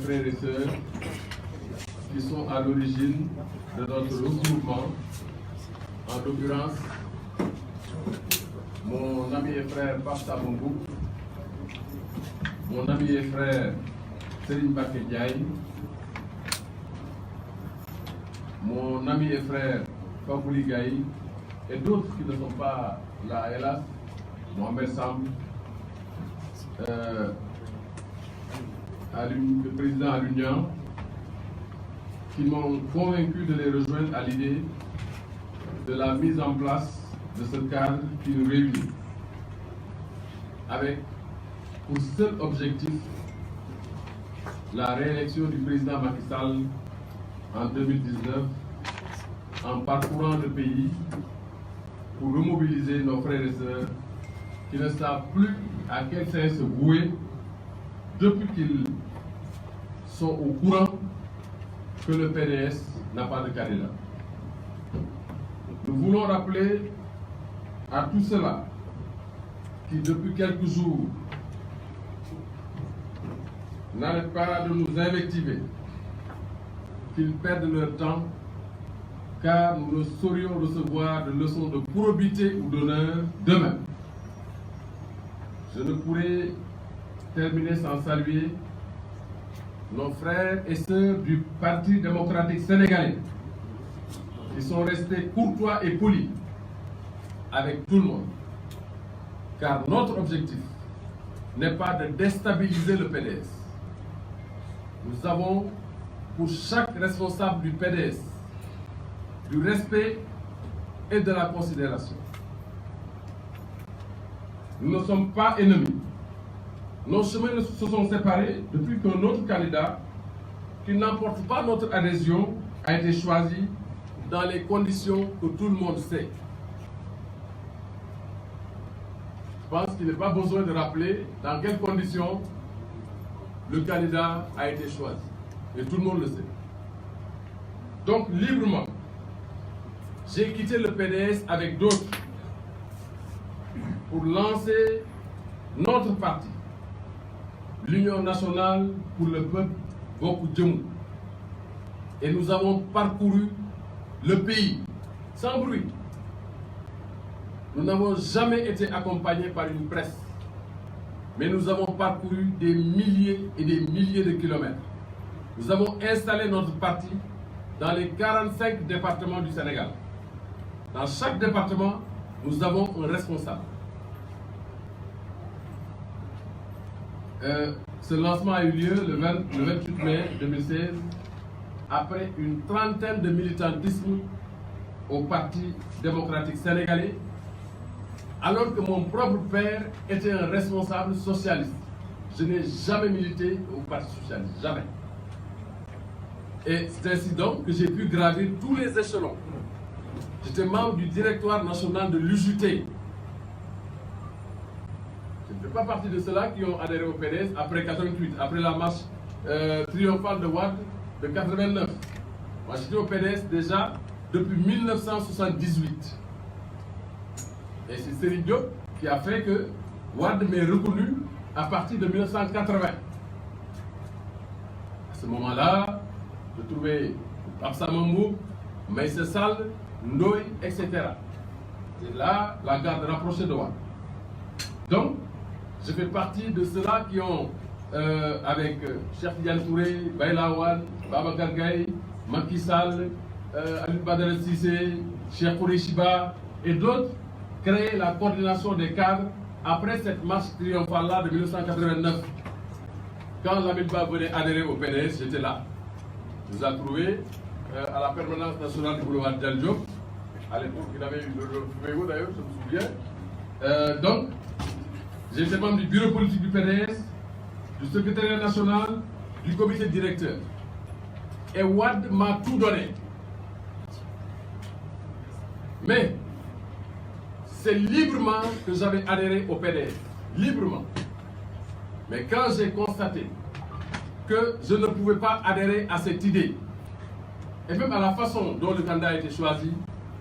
frères et sœurs qui sont à l'origine de notre regroupement, en l'occurrence mon ami et frère Pasta Bongou, mon ami et frère Serigne Mbacké Ndiaye, mon ami et frère Fabouli Gaye et d'autres qui ne sont pas là, hélas, Mohamed Sam, le président à l'Union, qui m'ont convaincu de les rejoindre à l'idée de la mise en place de ce cadre qui nous réunit, avec pour seul objectif la réélection du président Macky Sall en 2019, en parcourant le pays pour remobiliser nos frères et sœurs qui ne savent plus à quel sein se vouer depuis qu'ils sont au courant que le PDS n'a pas de candidat. Nous voulons rappeler à tous ceux-là qui, depuis quelques jours, n'arrêtent pas de nous invectiver, qu'ils perdent leur temps, car nous ne saurions recevoir de leçons de probité ou d'honneur demain. Je ne pourrai terminer sans saluer nos frères et sœurs du Parti démocratique sénégalais qui sont restés courtois et polis avec tout le monde. Car notre objectif n'est pas de déstabiliser le PDS. Nous avons pour chaque responsable du PDS du respect et de la considération. Nous ne sommes pas ennemis. Nos chemins se sont séparés depuis qu'un autre candidat, qui n'emporte pas notre adhésion, a été choisi dans les conditions que tout le monde sait. Je pense qu'il n'est pas besoin de rappeler dans quelles conditions le candidat a été choisi. Et tout le monde le sait. Donc, librement, j'ai quitté le PDS avec d'autres pour lancer notre parti, l'Union nationale pour le peuple Bokk Jëmu. Et nous avons parcouru le pays sans bruit. Nous n'avons jamais été accompagnés par une presse, mais nous avons parcouru des milliers et des milliers de kilomètres. Nous avons installé notre parti dans les 45 départements du Sénégal. Dans chaque département, nous avons un responsable. Ce lancement a eu lieu le 28 mai 2016, après une trentaine de militantisme au Parti démocratique sénégalais, alors que mon propre père était un responsable socialiste. Je n'ai jamais milité au Parti socialiste, jamais. Et c'est ainsi donc que j'ai pu gravir tous les échelons. J'étais membre du directoire national de l'UJT. Je ne fais pas partie de ceux-là qui ont adhéré au PDS après 88, après la marche triomphale de Wade de 89. Moi, j'étais au PDS déjà depuis 1978. Et c'est Serigne Diop qui a fait que Wade m'ait reconnu à partir de 1980. À ce moment-là, je trouvais Absa Mambou, Maïssa Sall, Ndoye, etc. C'est là la garde rapprochée de Wade. Donc, je fais partie de ceux-là qui ont, avec Cheikh Tidiane Touré, Baïla Wade, Babacar Gaye, Macky Sall, Alioune Badara Cissé, Cheikh Koureyshiba et d'autres, créé la coordination des cadres après cette marche triomphale-là de 1989. Quand Lamine Ba venait adhérer au PDS, j'étais là. Je nous a trouvés à la permanence nationale du boulevard Dial Diop. À l'époque, il avait eu le Fumégo d'ailleurs, je me souviens. Donc, j'étais membre du bureau politique du PDS, du secrétariat national, du comité directeur. Et Wade m'a tout donné. Mais, c'est librement que j'avais adhéré au PDS. Librement. Mais quand j'ai constaté que je ne pouvais pas adhérer à cette idée, et même à la façon dont le candidat a été choisi,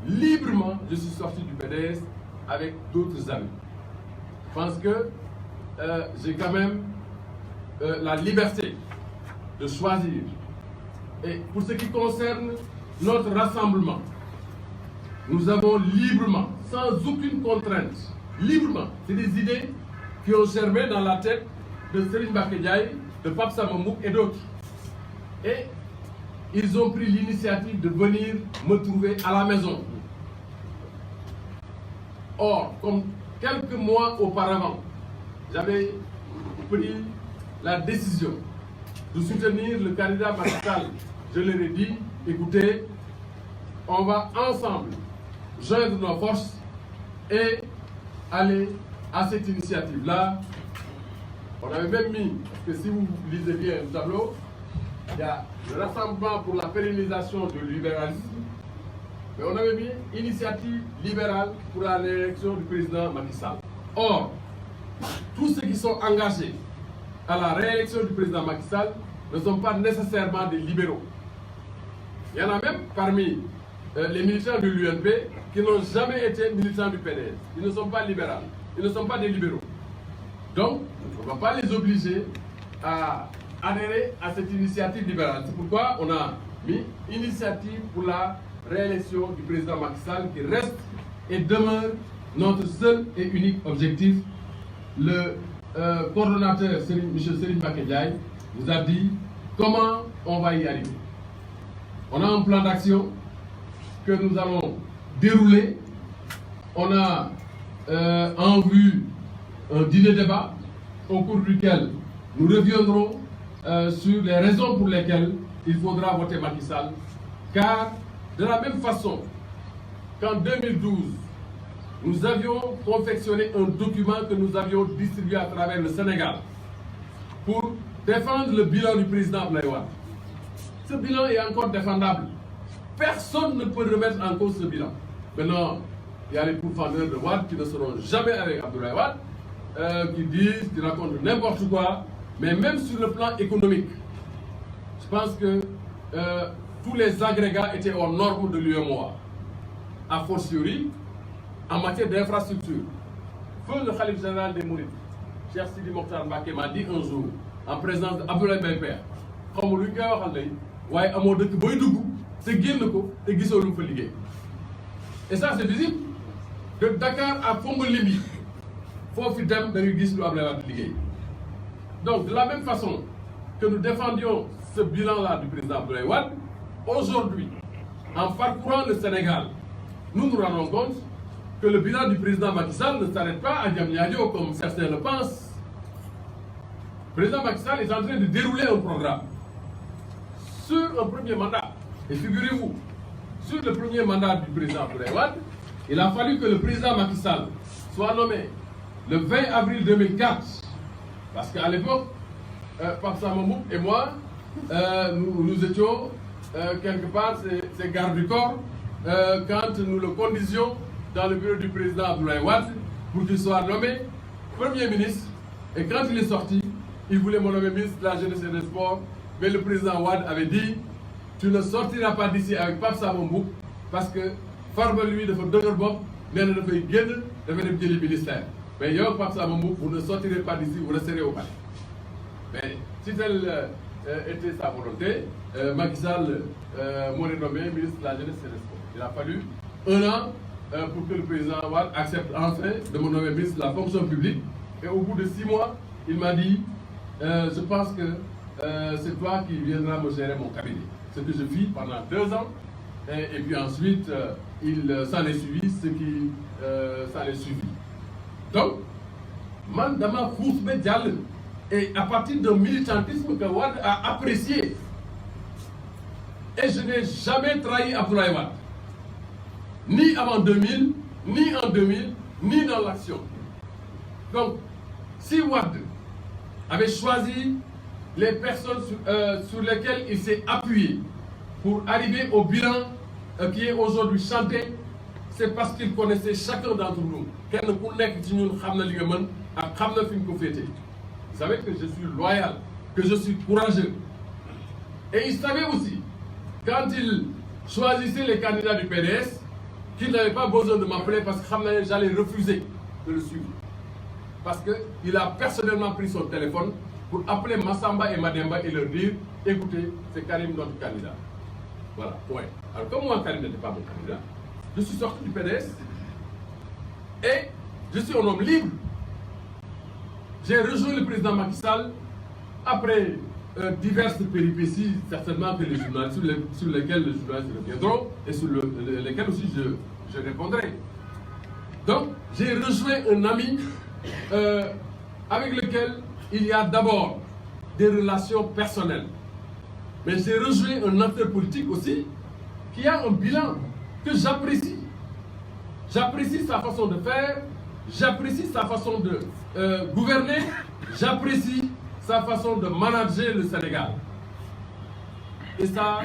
librement, je suis sorti du PDS avec d'autres amis. Je pense que j'ai quand même la liberté de choisir. Et pour ce qui concerne notre rassemblement, nous avons librement, sans aucune contrainte, librement, c'est des idées qui ont germé dans la tête de Serigne Mbacké Ndiaye, de Pape Samba Mboup et d'autres. Et ils ont pris l'initiative de venir me trouver à la maison. Or, comme quelques mois auparavant, j'avais pris la décision de soutenir le candidat Macky Sall. Je leur ai dit, écoutez, on va ensemble joindre nos forces et aller à cette initiative-là. On avait même mis, parce que si vous lisez bien le tableau, il y a le Rassemblement pour la pérennisation du libéralisme, mais on avait mis initiative libérale pour la réélection du président Macky Sall. Or, tous ceux qui sont engagés à la réélection du président Macky Sall ne sont pas nécessairement des libéraux. Il y en a même parmi les militants de l'UNP qui n'ont jamais été militants du PDS. Ils ne sont pas libéraux. Ils ne sont pas des libéraux. Donc, on ne va pas les obliger à adhérer à cette initiative libérale. C'est pourquoi on a mis initiative pour la réélection du président Macky Sall qui reste et demeure notre seul et unique objectif. Le coordonnateur, M. Serigne Mbacké Ndiaye, nous a dit comment on va y arriver. On a un plan d'action que nous allons dérouler. On a en vue un dîner-débat au cours duquel nous reviendrons sur les raisons pour lesquelles il faudra voter Macky Sall. Car de la même façon qu'en 2012, nous avions confectionné un document que nous avions distribué à travers le Sénégal pour défendre le bilan du président Abdoulaye Wade. Ce bilan est encore défendable. Personne ne peut remettre en cause ce bilan. Maintenant, il y a les pourfendeurs de Wade qui ne seront jamais avec Abdoulaye Wade, qui disent, qui racontent n'importe quoi, mais même sur le plan économique, je pense que tous les agrégats étaient aux normes de l'UEMOA. A fortiori, en matière d'infrastructure. Feu le Khalife général des Mourides, Cheikh Sidi Mokhtar Mbacké, m'a dit un jour, en présence d'Abdoulaye Mbaye Pekh, xaw ma lu ñu koy waxal lay waaye amoo dëkk booy dugg te génn ko te gisoo lu mu fa liggéey. Et ça c'est visible. De Dakar à Fongolimbi foofu dem da ngay gis lu Abdoulaye Wade liggéey. Donc de la même façon que nous défendions ce bilan-là du président Abdoulaye Wade, aujourd'hui, en parcourant le Sénégal, nous nous rendons compte que le bilan du président Macky Sall ne s'arrête pas à Diamniadio comme certains le pensent. Le président Macky Sall est en train de dérouler un programme sur un premier mandat. Et figurez-vous, sur le premier mandat du président Abdoulaye Wade, il a fallu que le président Macky Sall soit nommé le 20 avril 2004. Parce qu'à l'époque, Pape Samba Mboup et moi, nous étions quelque part ces gardes du corps quand nous le conduisions dans le bureau du président Abdoulaye Wade pour qu'il soit nommé Premier ministre. Et quand il est sorti, il voulait me nommer ministre de la Jeunesse et des Sports, mais le président Wade avait dit tu ne sortiras pas d'ici avec Pape Samba Mboup parce que Farba lui dafa dëgër bopp nee na dafay génn dafay dem jëli ministère. Mais yow Pape Samba Mboup vous ne sortirez pas d'ici, vous resterez au palais. Mais si telle était sa volonté, Macky Sall m'aurait nommé ministre de la Jeunesse et des Sports. Il a fallu un an pour que le président Wade accepte enfin de me nommer ministre de la fonction publique. Et au bout de 6 mois, il m'a dit je pense que c'est toi qui viendras me gérer mon cabinet. Ce que je fis pendant 2 ans. Et puis ensuite, il s'en est suivi ce qui s'en est suivi. Donc, man dama xuus ba jàll. Et à partir d'un militantisme que Wade a apprécié. Et je n'ai jamais trahi Abdoulaye Wade. Ni avant 2000, ni en 2000, ni dans l'action. Donc, si Wade avait choisi les personnes sur lesquelles il s'est appuyé pour arriver au bilan qui est aujourd'hui chanté, c'est parce qu'il connaissait chacun d'entre nous. Kenn ku nekk ci ñun xam na li nga mën ak xam na fi nga ko féete. Vous savez que je suis loyal, que je suis courageux. Et il savait aussi, quand il choisissait les candidats du PDS, qu'il n'avait pas besoin de m'appeler parce que j'allais refuser de le suivre. Parce qu'il a personnellement pris son téléphone pour appeler Massamba et Mademba et leur dire écoutez, c'est Karim notre candidat. Voilà, point. Alors comme moi, Karim n'était pas mon candidat, je suis sorti du PDS et je suis un homme libre. J'ai rejoint le président Macky Sall après diverses péripéties, certainement que sur lesquelles les journalistes reviendront et sur lesquelles aussi je répondrai. Donc, j'ai rejoint un ami avec lequel il y a d'abord des relations personnelles. Mais j'ai rejoint un acteur politique aussi qui a un bilan que j'apprécie. J'apprécie sa façon de faire, j'apprécie sa façon de gouverner, j'apprécie sa façon de manager le Sénégal. Et ça,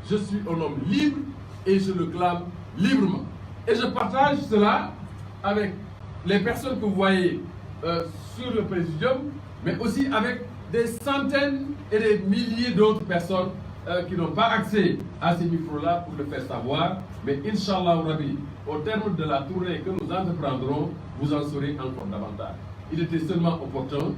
je suis un homme libre et je le clame librement. Et je partage cela avec les personnes que vous voyez sur le Présidium, mais aussi avec des centaines et des milliers d'autres personnes qui n'ont pas accès à ces micros-là pour le faire savoir. Mais Inch'Allah Rabbi, au terme de la tournée que nous entreprendrons, vous en saurez encore davantage. Il était seulement opportun,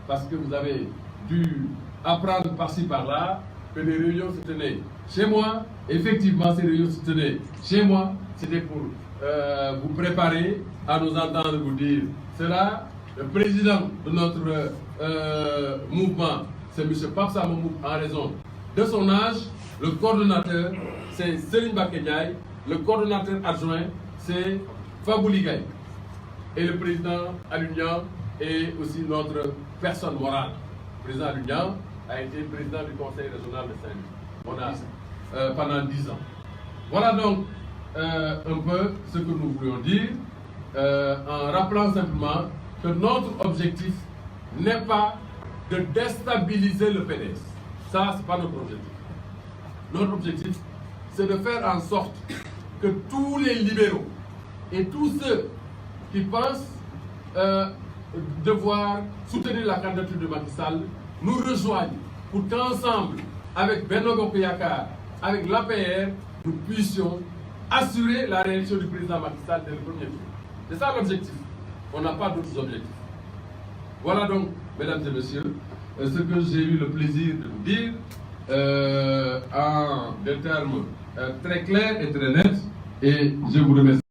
parce que vous avez dû apprendre par-ci par-là, que les réunions se tenaient chez moi. Effectivement, ces réunions se tenaient chez moi. C'était pour vous préparer à nous entendre vous dire cela. Le président de notre mouvement, c'est M. Pape Samba Mboup, en raison de son âge. Le coordonnateur, c'est Serigne Mbacké Ndiaye. Le coordonnateur adjoint, c'est Fabou Ligay. Et le président Aliou Niang est aussi notre personne morale. Le président Aliou Niang a été président du conseil régional de Saint-Louis pendant 10 ans. Voilà donc un peu ce que nous voulions dire, en rappelant simplement que notre objectif n'est pas de déstabiliser le PDS. Ça, ce n'est pas notre objectif. Notre objectif, c'est de faire en sorte que tous les libéraux et tous ceux qui pensent devoir soutenir la candidature de Macky Sall nous rejoignent pour qu'ensemble, avec Benno Bokk Yakaar, avec l'APR, nous puissions assurer la réélection du président Macky Sall dès le premier tour. C'est ça l'objectif. On n'a pas d'autres objectifs. Voilà donc, mesdames et messieurs, ce que j'ai eu le plaisir de vous dire en des termes très clairs et très nets. Et je vous remercie.